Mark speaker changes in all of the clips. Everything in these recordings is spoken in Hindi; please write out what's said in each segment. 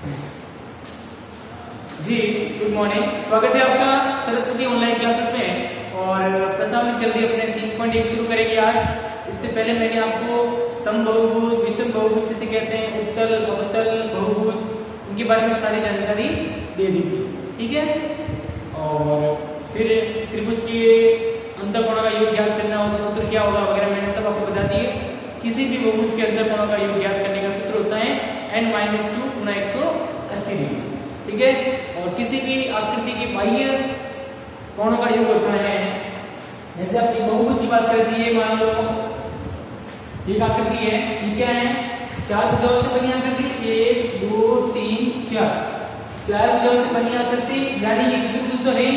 Speaker 1: जी गुड मॉर्निंग, स्वागत है आपका सरस्वती ऑनलाइन क्लासेस में। और प्रश्नावली जल्दी अपने 3.1 शुरू करेंगे आज। इससे पहले मैंने आपको समबहुभुज, विषम बहुभुज जिसे कहते हैं, उत्तल, अवतल, बहुभुज, इनके बारे में सारी जानकारी दे दी थी, ठीक है। और फिर त्रिभुज के अंतःकोणों का योग ज्ञात करना होगा, सूत्र क्या होगा वगैरह मैंने सब आपको बता दिए। किसी भी बहुभुज के अंतःकोणों का योग ज्ञात करने का सूत्र होता है n-2 गुना 180 डिग्री, ठीक है। और किसी भी आकृति के बाह्य कोणों का योग होता है, जैसे आप एक बहुभुज की बात करें, ये मान लो एक आकृति है, ये क्या है, चार भुजाओं से बनी आकृति, 1 2 3 4, चार भुजाओं से बनी आकृति, यानी ये चतुर्भुज तो है,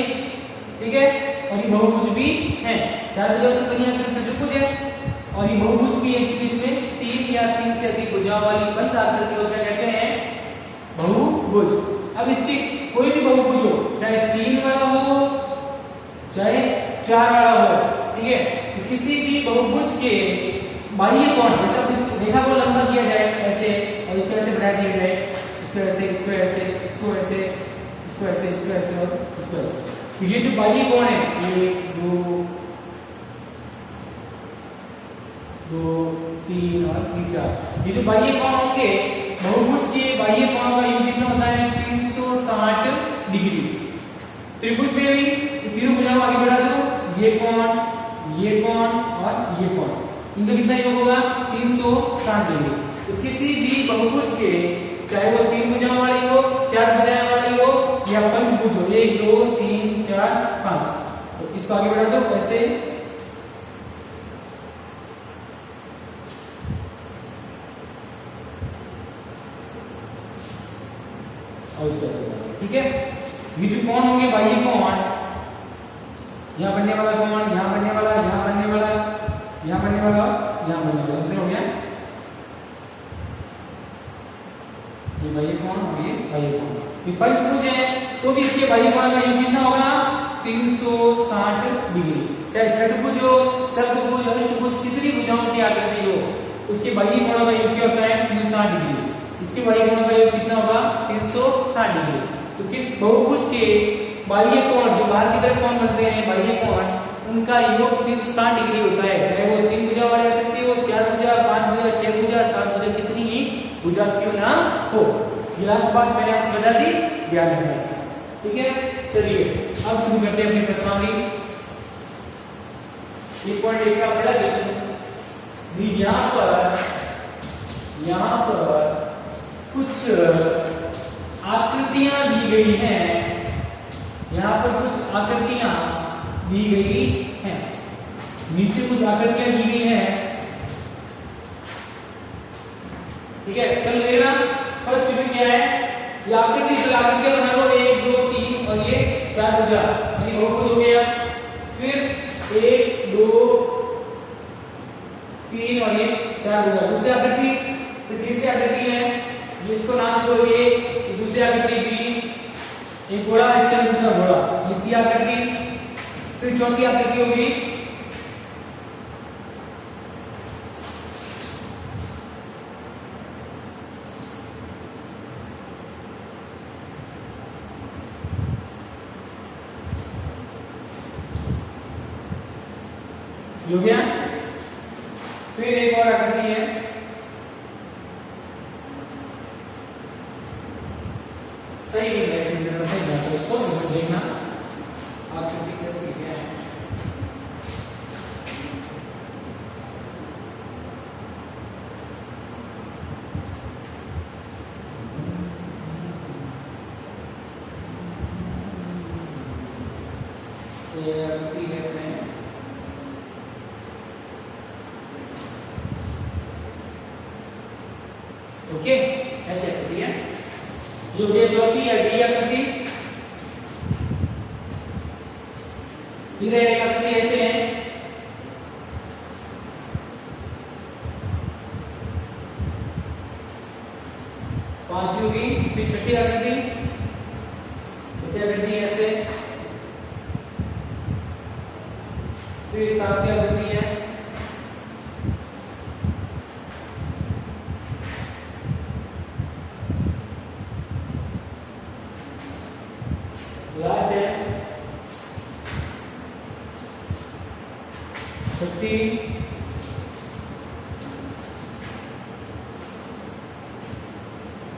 Speaker 1: ठीक है। और ये बहुभुज भी है, चार भुजाओं से बनी आकृति चतुर्भुज है, और ये बहुभुज भी है क्योंकि इसमें 3 या 3 से अधिक भुजाओं वाली बंद आकृति को क्या कहते हैं, बहुभुज। अब इसकी कोई भी बहुभुज हो, चाहे 3 वाला हो चाहे 4 वाला हो, ठीक है, तो किसी भी बहुभुज के बाह्य कोण, जैसे अब इस रेखा को लंबा किया जाए ऐसे, और इसको ऐसे बढ़ा दिया जाए, इसको ऐसे, इसको ऐसे, इसको ऐसे, इसको ऐसे, इसको ऐसे और इसको ऐसे, तो ये जो बाह्य कोण है 1 2 2 3 और 4, ये जो बाह्य कोण होंगे बहुभुज के बाह्य कोण का योग कितना होता है, 360 डिग्री। त्रिभुज में भी तीनों भुजाओं आगे बढ़ा दो, ये कोण और ये कोण, इनका कितना योग होगा, 360 डिग्री। तो किसी भी बहुभुज के, चाहे वो 3 भुजाओं वाली हो, 4 भुजाओं वाली हो या पंचभुज हो, 1 2 3 4 5, तो इसको आगे बढ़ा दो ऐसे, ठीक है। ये जो कोण होंगे बाह्य कोण, यहाँ बनने वाला कोण, यहाँ बनने वाला, यहाँ बनने वाला, यहाँ बनने वाला, यहाँ बनने वाला, कितने हो गया, ये बाह्य कोण और ये बाह्य कोण। ये पंचभुज है तो भी इसके बाह्य कोण का योग कितना होगा, 360 डिग्री। चाहे छठभुज हो, सप्तभुज, अष्टभुज, कितनी भुजाओं की आकृति हो, उसके बाह्य कोण का योग क्या होता है, 360 डिग्री। इसके बाह्य कोण का योग कितना होगा, 360 डिग्री। तो किस बहुभुज के बाह्य कोण, जो बाहर की तरफ कोण बनते हैं बाह्य कोण, उनका योग 360 डिग्री होता है, चाहे वो 3 भुजा वाली आकृति हो, 4 भुजा, 5 भुजा, 6 भुजा, 7 भुजा, कितनी ही भुजा क्यों ना हो। ये लास्ट बात मैंने आपको बता दी, ध्यान रखना इसका, ठीक है। चलिए अब शुरू करते हैं अपनी प्रश्नावली। 1.1 का पहला क्वेश्चन, यहाँ पर कुछ आकृतियां दी गई हैं, यहाँ पर कुछ आकृतियां दी गई हैं, नीचे कुछ आकृतियां दी गई हैं, ठीक है। चल लेना, फर्स्ट क्वेश्चन क्या है, ये आकृतियां बना लो, 1 2 3 और ये 4 भुजा, यानी बहुभुज हो गया। फिर 1 2 3 और ये 4 भुजा, दूसरी आकृति, फिर तीसरी आकृति है, जिसको नाम दो A, दूसरी आकृति B, एक घोड़ा, इसका दूसरा घोड़ा, ये C आकृति। फिर चौथी आकृति होगी हो गया। फिर एक और आकृति है, सही इसको देखना आकृति कैसी है। ये आकृति है ओके, ऐसे आकृति है, जो ये चौथी है डी आकृति। फिर एक आकृति ऐसे है, पांचवी होगी। फिर छठी आकृति ऐसे, फिर सातवीं आकृति है, शक्ति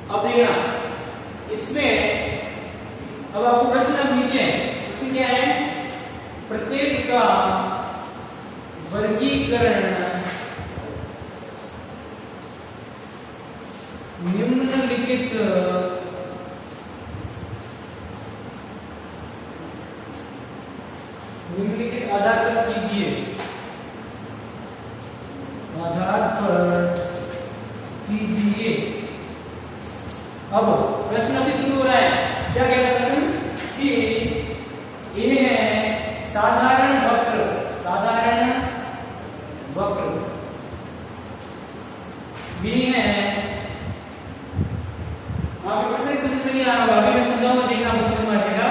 Speaker 1: अब देखना इसमें, अब आपको प्रश्न अब नीचे है, इसमें क्या है, प्रत्येक का वर्गीकरण निम्नलिखित आधार पर कीजिए, आधार पर कीजिए। अब प्रश्न अभी शुरू हो रहा है, क्या कह रहा है प्रश्न कि ये है साधारण वक्र, साधारण वक्र बी है, आपके प्रश्न समझ में नहीं आ रहा होगा, अभी मैं समझाऊंगा, देखना आपको समझ में आएगा।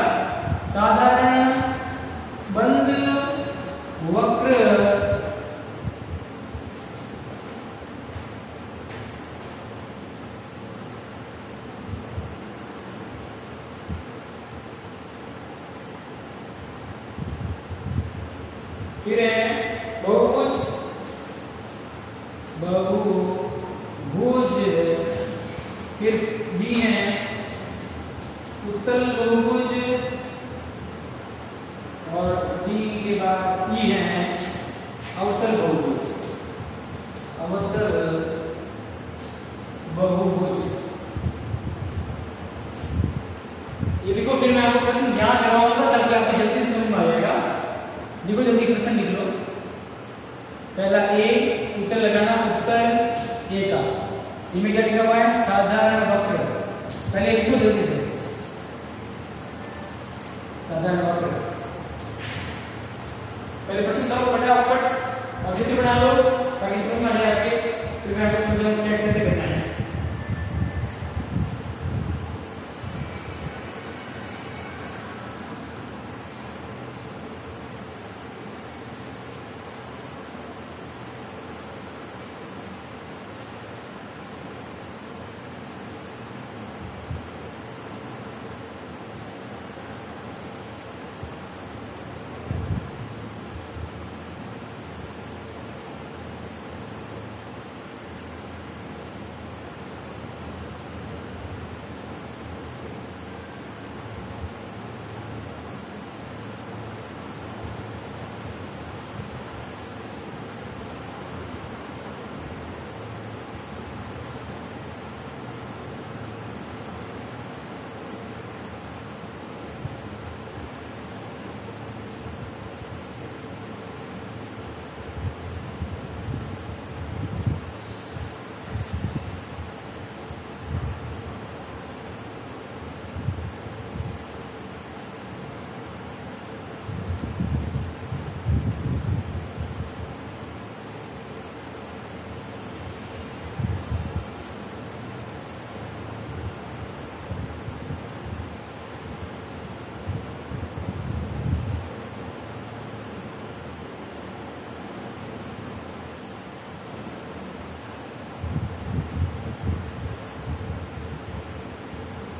Speaker 1: साधारण बंद वक्र फिर है बहुभुज, बहुभुज, फिर बी है उत्तल बहुभुज, और डी के बाद ई है अवतल बहुभुज, अवतल बहुभुज। ये देखो, फिर मैं आपको प्रश्न याद करवाऊंगा ताकि आपको जल्दी से समझ में आ जाएगा। देखो जल्दी प्रश्न लिख लो। पहला ए, उत्तर लगाना, उत्तर ए का, इनमें क्या लिखा हुआ है, साधारण वक्र। पहले लिखो जल्दी से, साधारण वक्र। पहले प्रश्न करो फटाफट और जल्दी बना लो ताकि समझ में आ जाए आपके, फिर मैं आपको समझाऊंगा कैसे करना है।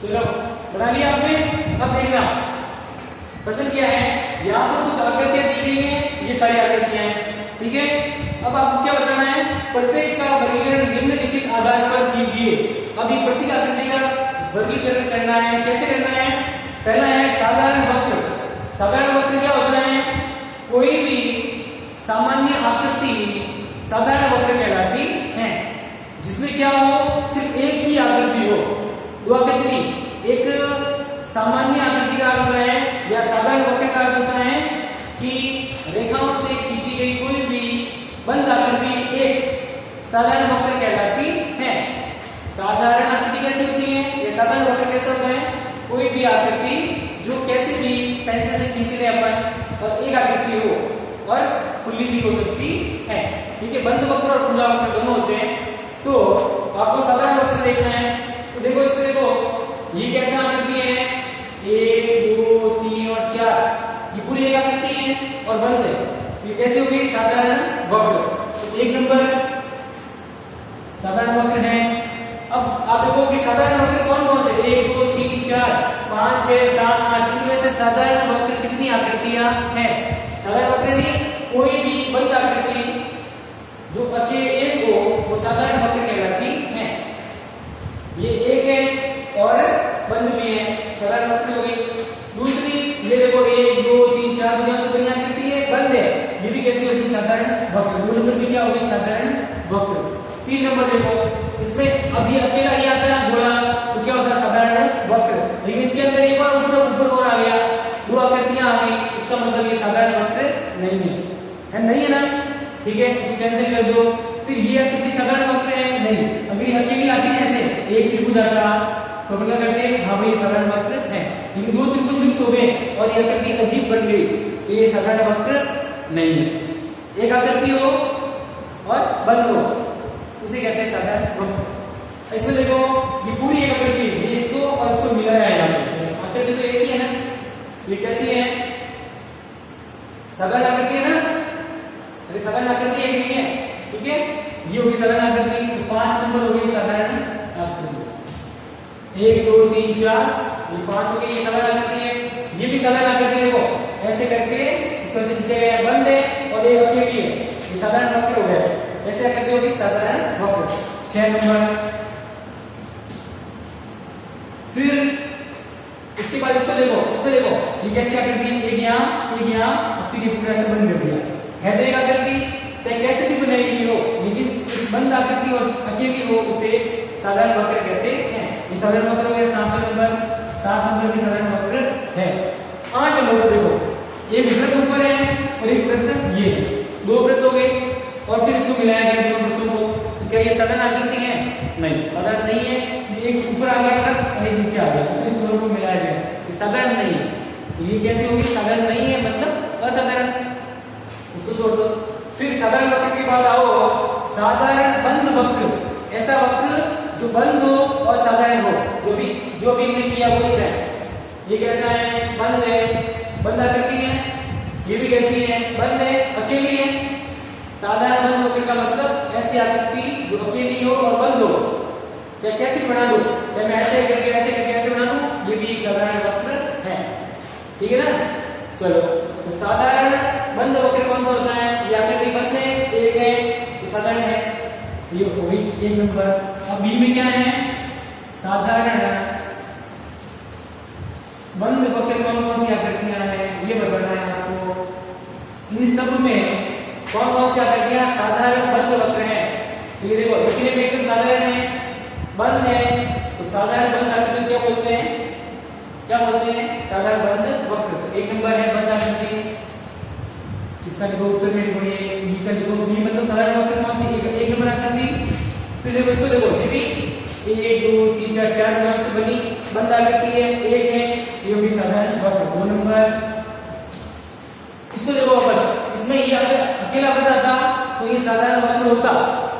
Speaker 1: चलो बना लिया आपने। अब देखना प्रश्न क्या है, यहाँ पर कुछ आकृतियां दी गई हैं, ये सारी आकृतियां हैं, ठीक है। अब आपको क्या बताना है, प्रत्येक का वर्गीकरण निम्नलिखित आधार पर कीजिए। अब ये प्रत्येक आकृति का वर्गीकरण करना है, कैसे करना है। पहला है साधारण वक्र। साधारण वक्र क्या होता है, कोई भी सामान्य आकृति साधारण वक्र कहलाती है, जिसमें क्या हो, सिर्फ एक ही आकृति हो, दो आकृति नहीं, एक सामान्य आकृति का अर्थ होता है या साधारण वक्र का अर्थ होता है कि रेखाओं से खींची गई कोई भी बंद आकृति एक साधारण वक्र कहलाती है। साधारण आकृति कैसे होती है, या साधारण वक्र कैसे होता है, कोई भी आकृति जो कैसे भी पेंसिल से खींच ले अपन, और एक आकृति हो और खुली भी हो सकती है, ठीक है। बंद वक्र और खुला वक्र दोनों होते हैं। तो आपको साधारण वक्र देखना है, तो देखो इसमें, देखो ये कैसा आकृति है, 1 2 3 और 4, ये पूरी एक आकृति है और बंद है, ये कैसे हो गई, साधारण वक्र। तो एक नंबर साधारण वक्र है। अब आप देखो कि साधारण वक्र कौन कौन से, 1 2 3 4 5 6 7 8, इनमें से साधारण वक्र कितनी आकृतियां हैं। साधारण वक्र नहीं, कोई भी बंद आकृति नंबर देखो, इसमें अभी अकेला ही आता है गोला, तो क्या होता है साधारण वक्र। लेकिन इसके अंदर एक बार ऊपर और आ गया, दो आकृतियां आ गई, इसका मतलब ये साधारण वक्र नहीं है नहीं है ना, ठीक है, इसको कैंसिल कर दो। फिर ये आकृति साधारण वक्र है नहीं, अगर ये अकेली आती है जैसे एक त्रिभुज आता तो क्या करते हैं, हाँ भाई साधारण वक्र है। लेकिन दो त्रिभुज मिक्स हो गए और ये आकृति अजीब बन गई तो ये साधारण वक्र नहीं है। एक आकृति हो और बंद हो उसे कहते हैं साधारण वक्र। इसमें देखो ये पूरी एक आकृति, ये इसको और इसको मिलाया है, आकृति तो एक ही है ना, ये कैसी है, साधारण आकृति है ना, अरे साधारण आकृति एक नहीं है, ठीक है, ये होगी साधारण आकृति, तो 5 नंबर होगी साधारण आकृति। 1 2 3 4 ये 5 हो गई, ये साधारण आकृति है, ये भी साधारण आकृति है। देखो ऐसे करके इसको ऐसे खींचा गया है, बंद है और एक अकेली है, ये साधारण वक्र हो गया। ऐसे आकृति होगी साधारण वक्र। 6 नंबर। फिर इसके बाद इसको देखो, इसको देखो ये कैसी आकृति है, एक यहाँ और फिर ये पूरा ऐसे बंद कर दिया है। तो एक आकृति चाहे कैसे भी बनाई हो, लेकिन बंद आकृति और अकेली हो उसे साधारण वक्र कहते हैं। ये साधारण वक्र हो गया। 7 नंबर की साधारण वक्र है। 8 नंबर को देखो, एक वृत्त ऊपर है और एक वृत्त ये, दो वृत्त हो गए और फिर इसको मिलाया गया दोनों वृत्तों को, तो क्या ये साधारण आकृति है, नहीं साधारण नहीं है। एक ऊपर आ गया वृत्त और एक नीचे आ गया, तो इस दोनों को मिलाया गया, ये साधारण नहीं है। तो ये कैसे होगी, साधारण नहीं है मतलब असाधारण, उसको छोड़ दो। फिर साधारण वक्र के बाद आओ साधारण बंद वक्र। ऐसा वक्र जो बंद हो और साधारण हो, जो भी हमने किया वो इस है। ये कैसा है, बंद है, बंद आकृति है, ये भी कैसी है, बंद है, अकेली है। साधारण बंद वक्र का मतलब ऐसी आकृति जो अकेली हो और बंद हो, चाहे कैसे बना दो, चाहे मैं ऐसे करके ऐसे बना दूं, ये भी एक साधारण वक्र है, ठीक है ना। चलो तो साधारण बंद वक्र कौन सा होता है, ये आकृति बंद है, एक है तो साधारण है, ये हो गई 1 नंबर। अब बी में क्या है, साधारण बंद वक्र कौन सी आकृतियां हैं ये बताना है आपको। इन सब में कौन सी आकृतियां साधारण बंद वक्र है, तो ये देखो दिखने में एकदम साधारण है, बंद है, तो साधारण बंद आकृति क्या बोलते हैं, साधारण बंद वक्र। 1 नंबर है बंद आकृति, इसका देखो उत्तर में लिखो, ये बी का देखो, बी मतलब साधारण वक्र कौन सी, 1 नंबर आकृति। फिर देखो इसको देखो, ये भी 1 2 3 4 4 नाम से बनी बंद आकृति है, एक है, ये भी साधारण वक्र। 2 नंबर। इसको देखो वापस, इसमें ये अगर अकेला बना था तो ये साधारण वक्र होता,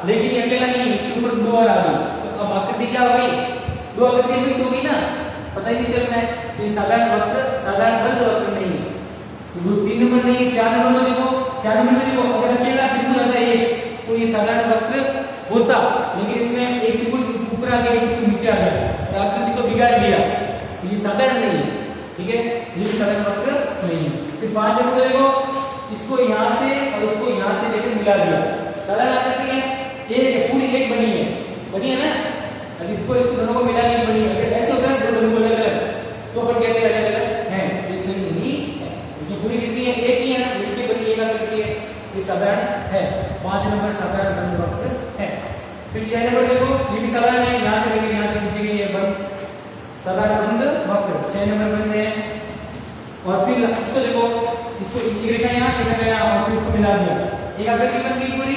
Speaker 1: लेकिन ये अकेला नहीं, इसके ऊपर 2 और आ गई, तो अब आकृति क्या हो गई, 2 आकृति मिक्स हो गई ना, पता ही नहीं चल रहा है, तो ये साधारण वक्र, साधारण बंद वक्र नहीं है। तो 3 नंबर नहीं है। 4 नंबर में देखो, 4 नंबर में देखो अगर अकेला त्रिभुज आता है तो ये साधारण वक्र होता, लेकिन इसमें एक त्रिभुज ऊपर आ गया, एक त्रिभुज नीचे आ गया और आकृति को बिगाड़ दिया, तो ये साधारण नहीं है, ठीक है, ये साधारण वक्र नहीं है। फिर 5 नंबर देखो, इसको यहाँ से और इसको यहाँ से लेकर मिला दिया, साधारण आकृति है, एक पूरी एक बनी है ना। अब इसको दोनों को मिला के बनी है, अगर ऐसे होता है दोनों अलग अलग तो अपन कहते हैं अलग अलग है, इससे नहीं है, क्योंकि पूरी कितनी है, एक ही है ना, मिलके बनी एक आकृति है, ये साधारण है। 5 नंबर साधारण बंद वक्र है। फिर 6 नंबर देखो, ये भी साधारण है, यहाँ से लेकर यहाँ तक नीचे गई है बंद, साधारण बंद वक्र 6 नंबर बंद है। और फिर इसको देखो, इसको एक रेखा यहाँ और फिर इसको मिला दिया, एक आकृति बन गई पूरी।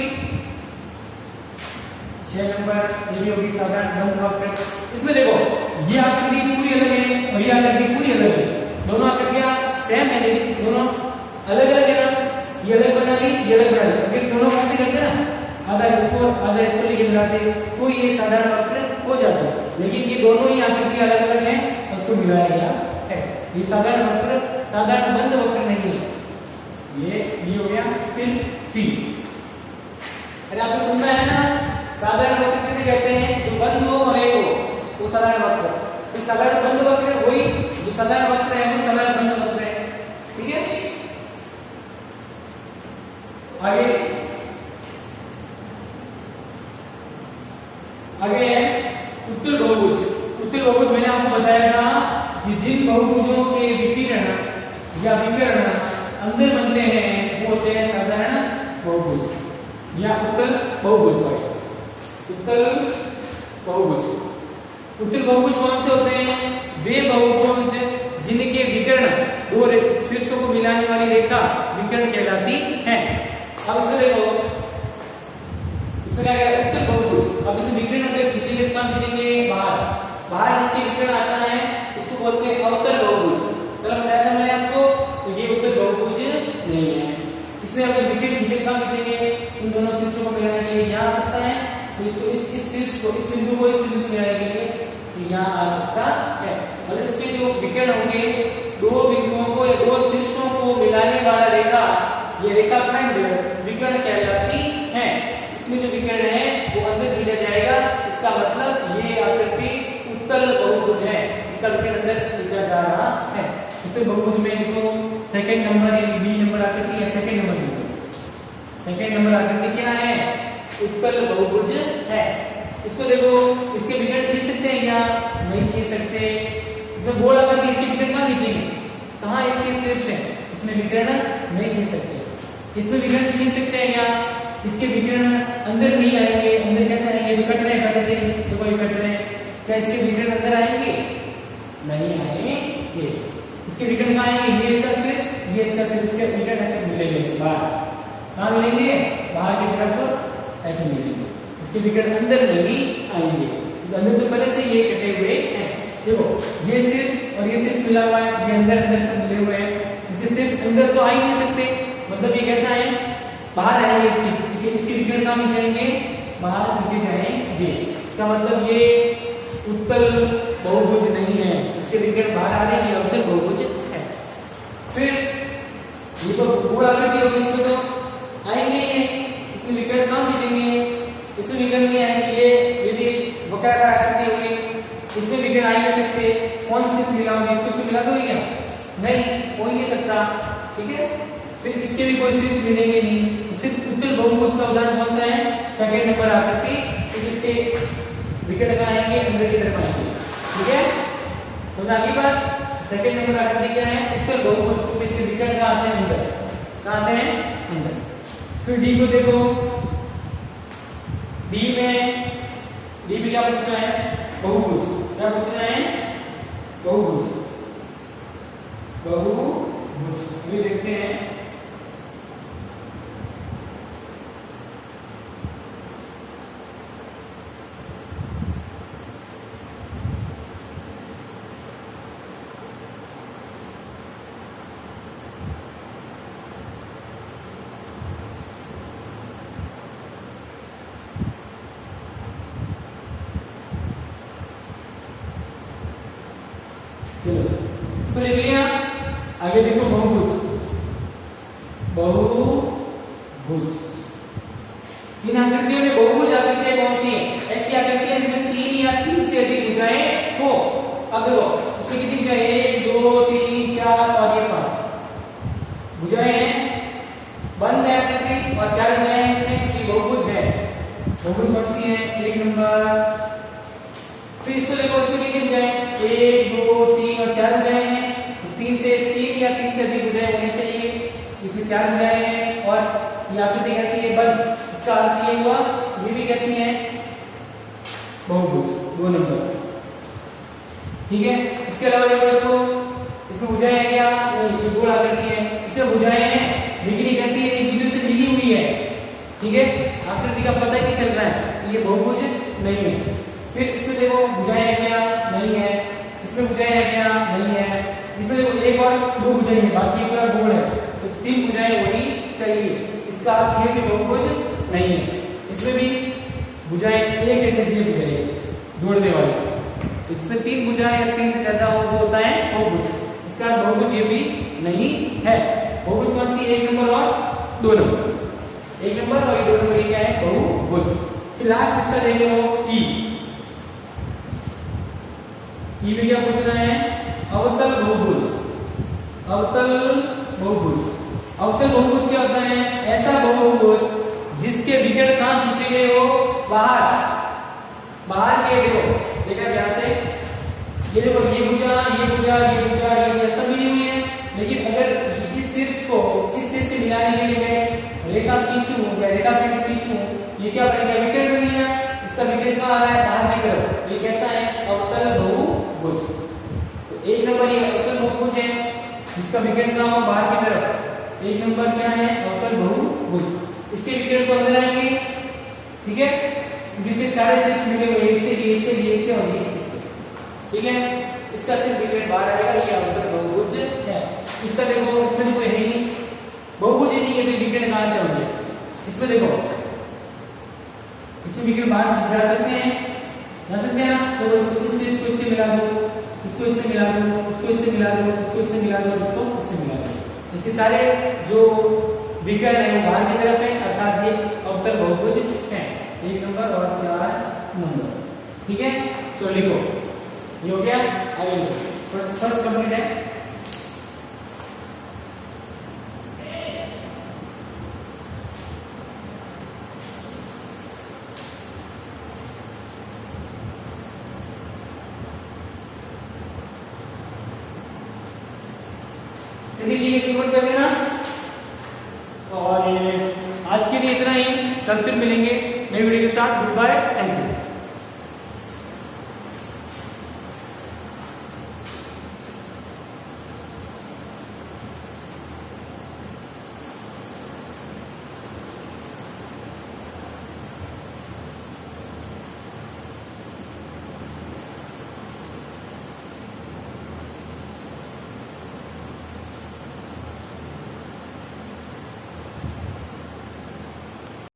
Speaker 1: 6 नंबर ये होगी साधारण बंद वक्र। इसमें देखो ये आकृति पूरी अलग है और ये आकृति पूरी अलग है, दोनों आकृतियां सेम है लेकिन दोनों अलग अलग है ना, ये अलग बना ली, ये अलग बना ली, अगर दोनों कैसे करते ना, आधा इसको लेके मिलाते तो ये साधारण वक्र हो जाता है, लेकिन ये दोनों ही आकृति अलग अलग है और उसको मिलाया गया है, ये साधारण वक्र, साधारण बंद वक्र नहीं है। ये हो गया। फिर सी, अरे आपने सुना है ना, साधारण वक्र किसे कहते हैं, जो बंद हो और एक हो वो साधारण वक्र। फिर साधारण बंद वक्र वही जो साधारण वक्र है वो साधारण बंद वक्र है, ठीक है। आगे है उत्तल बहुभुज। उत्तल बहुभुज मैंने आपको बताया था कि जिन बहुभुजों के विकिरण या विकर्ण अंदर बनते हैं वो होते हैं साधारण बहुभुज या उत्तल बहुभुज। उत्तल बहुभुज। उत्तल बहुभुज कौन से होते हैं? वे बहुभुज जिनके विकर्ण दो शीर्षों को मिलाने वाली रेखा विकर्ण कहलाती है। अब इसको देखो, इसमें क्या है? उत्तल बहुभुज। अब इसे विकर्ण अगर खींचेंगे तो खींचेंगे बाहर, बाहर जिसके विकर्ण आता है उसको बोलते हैं अवतल बहुभुज। कल बताया था मैंने आपको, तो ये उत्तल बहुभुज नहीं है। इसमें अगर विकर्ण खींचे कहाँ खींचेंगे? इन दोनों शीर्षों को मिलाने के लिए यहाँ आ सकता है, तो इसको इस शीर्ष को, इस बिंदु को इस बिंदु से मिलाने के लिए यहाँ आ सकता है। मतलब इसके जो विकर्ण होंगे, दो बिंदुओं को या दो शीर्षों को मिलाने वाला रेखा, ये रेखाखंड विकर्ण कहलाती है। इसमें जो विकर्ण है वो अंदर खींचा जाएगा, इसका मतलब ये आकृति उत्तल बहुभुज है, इसका विकर्ण अंदर खींचा जा रहा है। उत्तल बहुभुज में देखो सेकंड नंबर या बी नंबर आकृति है, सेकंड नंबर सेकंड नंबर आकृति क्या है? उत्तल बहुभुज है। इसको देखो, इसके विकर्ण खींच सकते हैं क्या? नहीं खींच सकते। इसमें गोल आकृति, इसके विकर्ण कहाँ खींचेंगे? कहाँ इसके शीर्ष है, इसमें विकर्ण नहीं खींच सकते। इसमें विकर्ण खींच सकते हैं क्या? इसके विकर्ण अंदर नहीं आएंगे। अंदर कैसे आएंगे? जो कट रहे हैं पहले से, जो कोई कट रहे हैं, क्या इसके विकर्ण अंदर आएंगे? नहीं आएंगे। इसके विकर्ण कहाँ आएंगे? ये इसका शीर्ष, ये इसका शीर्ष, के विकर्ण ऐसे मिलेंगे इस बार। कहाँ मिलेंगे? बाहर की तरफ ऐसे मिलेंगे। इसके विकर्ण अंदर नहीं आएंगे, तो अंदर तो पहले से ये कटे हुए हैं। देखो ये शीर्ष और ये शीर्ष मिला हुआ है, ये अंदर अंदर सब मिले हुए हैं। इसके शीर्ष अंदर तो आ ही नहीं सकते, मतलब ये कैसा है? बाहर आएंगे इसके, ठीक है। इसके विकर्ण कहाँ खींचेंगे? बाहर खींचे जाएंगे। इसका मतलब ये उत्तल बहुभुज नहीं है, इसके विकर्ण बाहर आ रहे हैं, ये उत्तल बहुभुज है। फिर ये तो गोल आकृति होगी, इसमें तो आएंगे ही, इसमें विकर्ण कहाँ खींचेंगे? इसमें विकर्ण नहीं आएंगे। ये भी वक्राकार आकृति होगी, इसमें विकर्ण आ नहीं सकते। कौन सी मिला होगी? इसको मिला तो क्या? नहीं, हो ही नहीं सकता, ठीक है। फिर इसके भी कोई शीर्ष मिलेंगे नहीं। सिर्फ उत्तल बहुभुज का उदाहरण कौन सा है? सेकंड नंबर आकृति। तो इसके विकर्ण कहाँ आएंगे? अंदर की तरफ आएंगे, ठीक है। समझ आ गई बात? सेकंड नंबर आकृति क्या है? उत्तल बहुभुज। तो इसके विकर्ण कहाँ आते हैं? अंदर। कहाँ आते हैं? अंदर। फिर डी को देखो, डी में क्या पूछना है? बहुभुज। क्या पूछना है? बहुभुज। बहुभुज ये देखते हैं। चलो इसको लिख लिया। आगे देखो बहुभुज। बहुभुज इन आकृतियों में बहुभुज आकृतियां कौन सी है? ऐसी आकृतियां जिसमें 3 या 3 से अधिक भुजाएं हो। अब देखो इसमें कितनी भुजाएं? 1 2 3 4 और ये 5 भुजाएं हैं। बंद है आकृति और 4 भुजाएं हैं इसमें, ये बहुभुज है। बहुभुज कौन सी है? 1 नंबर। फिर इसको देखो, इसमें कितनी भुजाएं? 1 2 3 और 4 भुजाएं हैं। तो 3 या 3 से अधिक भुजाएं होनी चाहिए। इसमें 4 भुजाएं हैं और ये आकृति कैसी है? बंद। इसका अर्थ ये हुआ, ये भी कैसी है? बहुभुज 2 नंबर, ठीक है। इसके अलावा देखो, इसमें भुजाएं है क्या? नहीं, ये गोल आकृति है, इसमें भुजाएं हैं लेकिन कैसी है? एक दूसरे से मिली हुई है, ठीक है। आकृति का पता ही नहीं चल रहा है कि ये बहुभुज नहीं है। फिर इसमें देखो भुजाएं है क्या? नहीं है। इसमें भुजाएं है क्या? नहीं है। इसमें देखो एक और 2 भुजाएं हैं, बाकी पूरा गोल है, तो 3 भुजाएं होनी चाहिए। इसका अर्थ ये कि बहुभुज नहीं है। इसमें भी भुजाएं एक ऐसे भी भुजाएं जोड़ने वाली, तो जिसमें 3 भुजाएं या 3 से ज्यादा हो वो होता है बहुभुज। इसका अर्थ बहुभुज ये भी नहीं है। बहुभुज कौन सी? 1 नंबर और 2 नंबर। 1 नंबर और 2 नंबर क्या है? बहुभुज। फिर लास्ट इसका देख लो ई में क्या पूछना है? अवतल बहुभुज। अवतल बहुभुज। अवतल बहुभुज क्या होता है? ऐसा बहुभुज जिसके विकर्ण कहां खींचे गए हो? बाहर। बाहर के देखो, देखा ध्यान से, ये देखो ये भुजा, ये भुजा, ये भुजा, ये भुजा सब मिली हुई है। लेकिन अगर इस शीर्ष को इस शीर्ष से मिलाने के लिए मैं रेखा खींचूं या रेखा खंड खींचूं, ये क्या बनेगा? विकर्ण बनेगा। इसका कहाँ आ रहा है, बाहर की तरफ, ये कैसा है, अवतल बहुभुज। तो एक नंबर ये अवतल बहुभुज है, इसका विकर्ण कहाँ हो, बाहर की तरफ। एक नंबर क्या है, अवतल बहुभुज। इसके विकर्ण तो अंदर आएंगे, ठीक है, जिसके सारे शीर्ष मिले हुए इससे और ये इससे, ठीक है। इसका सिर्फ विकर्ण बाहर आएगा, ये अवतल बहुभुज है। इसका देखो, इसमें कोई है नहीं, बहुभुज ही नहीं है, तो विकर्ण कहाँ से होंगे, इसमें देखो, इसमें विकर्ण बाहर जा सकते हैं ना। तो इसको इससे मिला दो, इसको इससे मिला दो, इसको इससे मिला दो, इसको इससे मिला दो, इसको इससे मिला दो। इसके सारे जो विकर्ण है वो बाहर की तरफ है, अर्थात ये अवतल बहुभुज है। 1 नंबर और 4 नंबर, ठीक है। चलो लिखो, ये हो गया। आगे फर्स्ट कंप्लीट है। चलिए ठीक है, शुरू कर लेना। और आज के लिए इतना ही, कल फिर मिलेंगे नई वीडियो के साथ। Good bye.